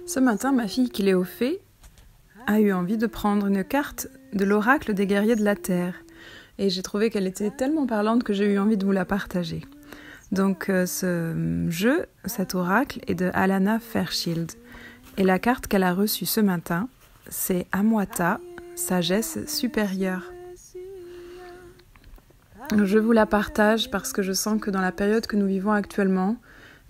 Ce matin, ma fille Cléophée a eu envie de prendre une carte de l'oracle des guerriers de la Terre. Et j'ai trouvé qu'elle était tellement parlante que j'ai eu envie de vous la partager. Donc ce jeu, cet oracle, est de Alana Fairchild. Et la carte qu'elle a reçue ce matin, c'est Amwata, sagesse supérieure. Je vous la partage parce que je sens que dans la période que nous vivons actuellement,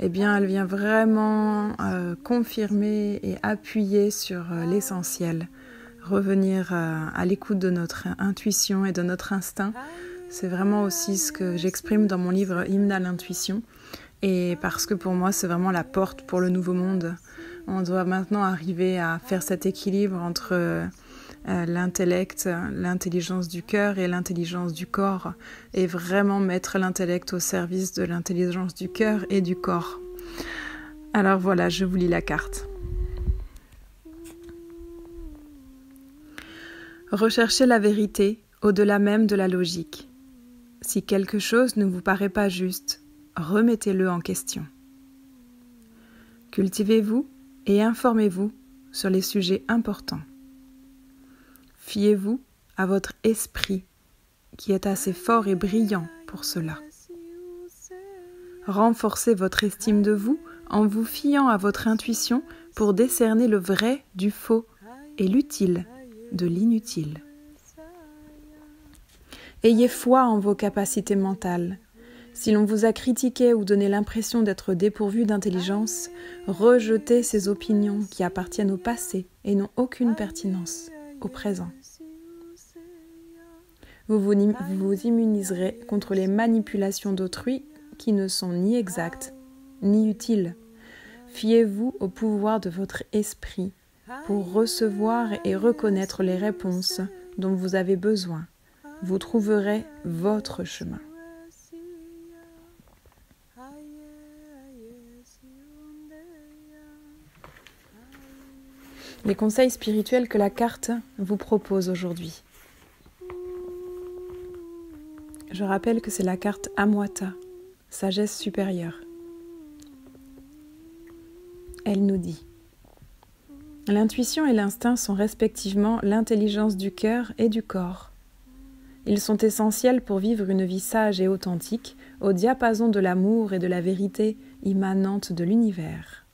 eh bien, elle vient vraiment confirmer et appuyer sur l'essentiel. Revenir à l'écoute de notre intuition et de notre instinct. C'est vraiment aussi ce que j'exprime dans mon livre Hymne à l'intuition. Et parce que pour moi, c'est vraiment la porte pour le nouveau monde. On doit maintenant arriver à faire cet équilibre entre l'intellect, l'intelligence du cœur et l'intelligence du corps. Et vraiment mettre l'intellect au service de l'intelligence du cœur et du corps. Alors voilà, je vous lis la carte. Recherchez la vérité au-delà même de la logique. Si quelque chose ne vous paraît pas juste, remettez-le en question. Cultivez-vous et informez-vous sur les sujets importants. Fiez-vous à votre esprit qui est assez fort et brillant pour cela. Renforcez votre estime de vous en vous fiant à votre intuition pour décerner le vrai du faux et l'utile de l'inutile. Ayez foi en vos capacités mentales. Si l'on vous a critiqué ou donné l'impression d'être dépourvu d'intelligence, rejetez ces opinions qui appartiennent au passé et n'ont aucune pertinence au présent. Vous vous immuniserez contre les manipulations d'autrui qui ne sont ni exactes ni utiles. Fiez-vous au pouvoir de votre esprit pour recevoir et reconnaître les réponses dont vous avez besoin. Vous trouverez votre chemin. Les conseils spirituels que la carte vous propose aujourd'hui. Je rappelle que c'est la carte Amwata, sagesse supérieure. Elle nous dit: l'intuition et l'instinct sont respectivement l'intelligence du cœur et du corps. Ils sont essentiels pour vivre une vie sage et authentique au diapason de l'amour et de la vérité immanente de l'univers.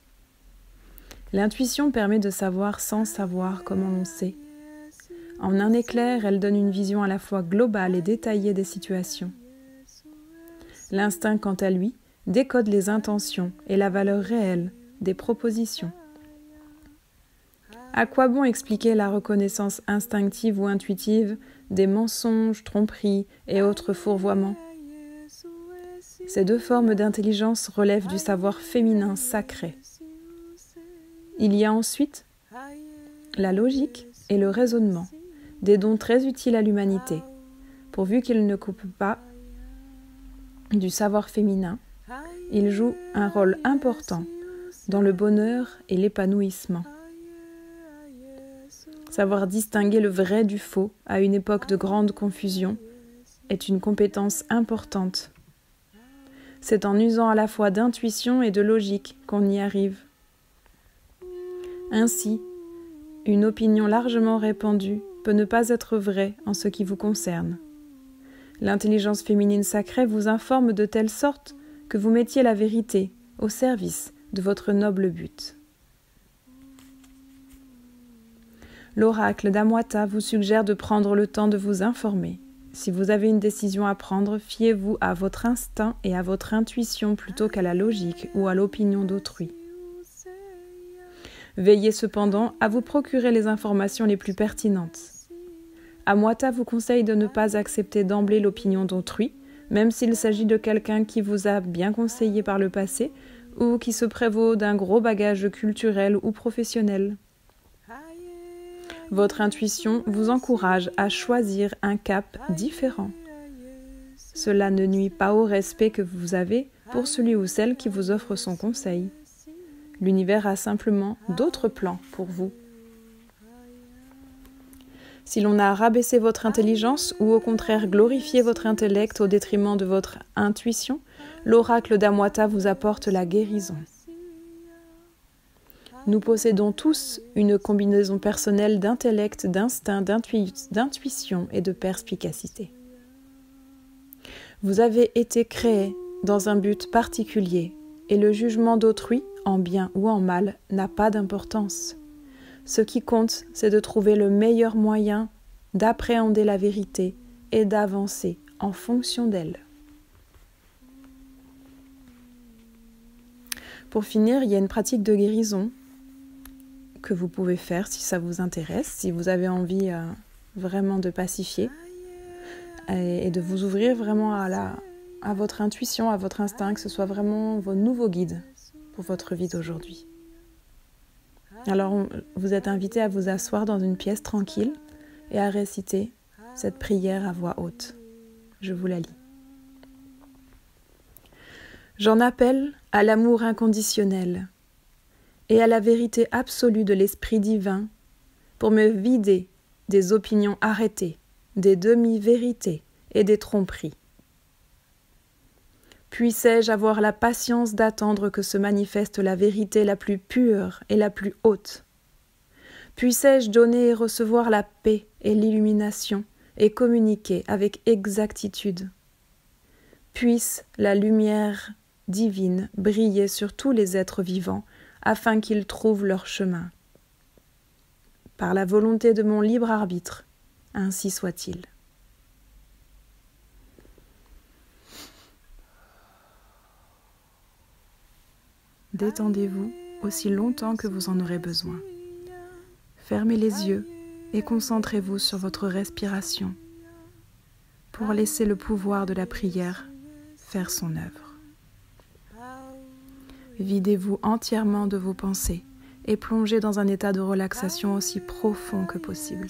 L'intuition permet de savoir sans savoir comment on sait. En un éclair, elle donne une vision à la fois globale et détaillée des situations. L'instinct, quant à lui, décode les intentions et la valeur réelle des propositions. À quoi bon expliquer la reconnaissance instinctive ou intuitive des mensonges, tromperies et autres fourvoiements? Ces deux formes d'intelligence relèvent du savoir féminin sacré. Il y a ensuite la logique et le raisonnement, des dons très utiles à l'humanité, pourvu qu'ils ne coupent pas du savoir féminin. Ils jouent un rôle important dans le bonheur et l'épanouissement. Savoir distinguer le vrai du faux à une époque de grande confusion est une compétence importante. C'est en usant à la fois d'intuition et de logique qu'on y arrive. Ainsi, une opinion largement répandue peut ne pas être vraie en ce qui vous concerne. L'intelligence féminine sacrée vous informe de telle sorte que vous mettiez la vérité au service de votre noble but. L'oracle d'Amwata vous suggère de prendre le temps de vous informer. Si vous avez une décision à prendre, fiez-vous à votre instinct et à votre intuition plutôt qu'à la logique ou à l'opinion d'autrui. Veillez cependant à vous procurer les informations les plus pertinentes. Amwata vous conseille de ne pas accepter d'emblée l'opinion d'autrui, même s'il s'agit de quelqu'un qui vous a bien conseillé par le passé ou qui se prévaut d'un gros bagage culturel ou professionnel. Votre intuition vous encourage à choisir un cap différent. Cela ne nuit pas au respect que vous avez pour celui ou celle qui vous offre son conseil. L'univers a simplement d'autres plans pour vous. Si l'on a rabaissé votre intelligence ou au contraire glorifié votre intellect au détriment de votre intuition, l'oracle d'Amwata vous apporte la guérison. Nous possédons tous une combinaison personnelle d'intellect, d'instinct, d'intuition et de perspicacité. Vous avez été créé dans un but particulier et le jugement d'autrui, en bien ou en mal, n'a pas d'importance. Ce qui compte, c'est de trouver le meilleur moyen d'appréhender la vérité et d'avancer en fonction d'elle. Pour finir, il y a une pratique de guérison que vous pouvez faire si ça vous intéresse, si vous avez envie vraiment de pacifier et de vous ouvrir vraiment à votre intuition, à votre instinct, que ce soit vraiment vos nouveaux guides pour votre vie d'aujourd'hui. Alors, vous êtes invité à vous asseoir dans une pièce tranquille et à réciter cette prière à voix haute. Je vous la lis. J'en appelle à l'amour inconditionnel et à la vérité absolue de l'Esprit divin pour me vider des opinions arrêtées, des demi-vérités et des tromperies. Puissais-je avoir la patience d'attendre que se manifeste la vérité la plus pure et la plus haute. Puissais-je donner et recevoir la paix et l'illumination et communiquer avec exactitude. Puisse la lumière divine briller sur tous les êtres vivants afin qu'ils trouvent leur chemin. Par la volonté de mon libre arbitre, ainsi soit-il. Détendez-vous aussi longtemps que vous en aurez besoin. Fermez les yeux et concentrez-vous sur votre respiration pour laisser le pouvoir de la prière faire son œuvre. Videz-vous entièrement de vos pensées et plongez dans un état de relaxation aussi profond que possible.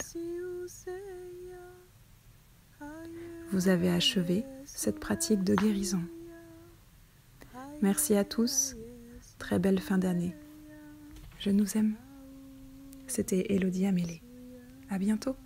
Vous avez achevé cette pratique de guérison. Merci à tous. Très belle fin d'année. Je nous aime. C'était Élodie Amélie. À bientôt.